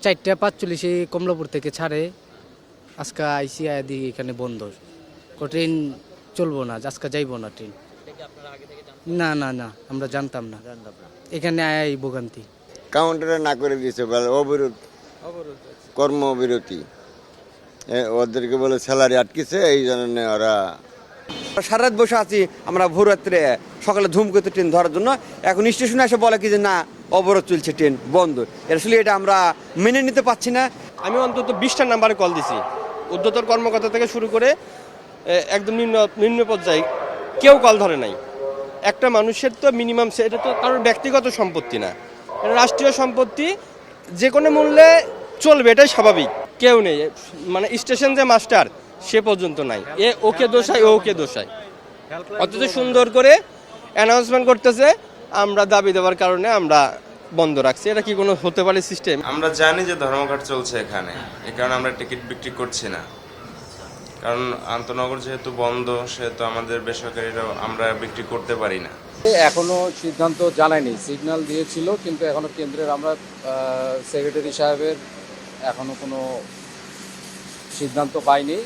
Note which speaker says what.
Speaker 1: 4:45 কমলাপুর থেকে ছাড়ে, আজকে আইসি আদি এখানে বন্ধ, ট্রেন চলবো না, আজকে যাইবো না ট্রেন। না না না, আমরা জানতাম না, এখানে আয় ভোগান্তি।
Speaker 2: কাউন্টারে না করে দিয়েছে, বলে অবরোধ, কর্মবিরতি, ওদেরকে বলে স্যালারি আটকেছে, এই জন্য ওরা
Speaker 3: সারা রাত বসে আছি আমরা, ভোর রাত্রে সকালে ধুমকেতু ট্রেন ধরার জন্য। এখন স্টেশনে এসে বলে কি যে না, অবরোধ চলছে, ট্রেন বন্ধ। আসলে এটা আমরা মেনে নিতে পারছি না।
Speaker 4: আমি অন্তত 20টা নাম্বারে কল দিছি, ঊর্ধ্বতন কর্মকর্তা থেকে শুরু করে একদম নিম্ন পর্যায়ে কেউ কল ধরে নাই। একটা মানুষের তো মিনিমাম, এটা তো কারোর ব্যক্তিগত সম্পত্তি না, এটা রাষ্ট্রীয় সম্পত্তি, যে কোনো মূল্যে চলবে, এটাই স্বাভাবিক। কেউ নেই, মানে স্টেশন যে মাস্টার সে পর্যন্ত নাই, ওকে দোষায়, ওকে দোষায়, অথচ সুন্দর করে অ্যানাউন্সমেন্ট করতেছে আমরা দাবি দেওয়ার কারণে আমরা বন্ধ রাখছি। এটা কি কোনো হতে পারে সিস্টেম?
Speaker 5: আমরা জানি যে ধর্মঘট চলছে এখানে, এই কারণে আমরা টিকিট বিক্রি করছি না, কারণ আন্তনগর যেহেতু বন্ধ, সেহেতু আমাদের বেসরকারিরা আমরা বিক্রি করতে পারি না।
Speaker 6: এখনো সিদ্ধান্ত জানায়নি, সিগন্যাল দিয়েছিল, কিন্তু এখনো কেন্দ্রের আমরা সেক্রেটারি সাহেবের এখনো কোনো সিদ্ধান্ত পাইনি।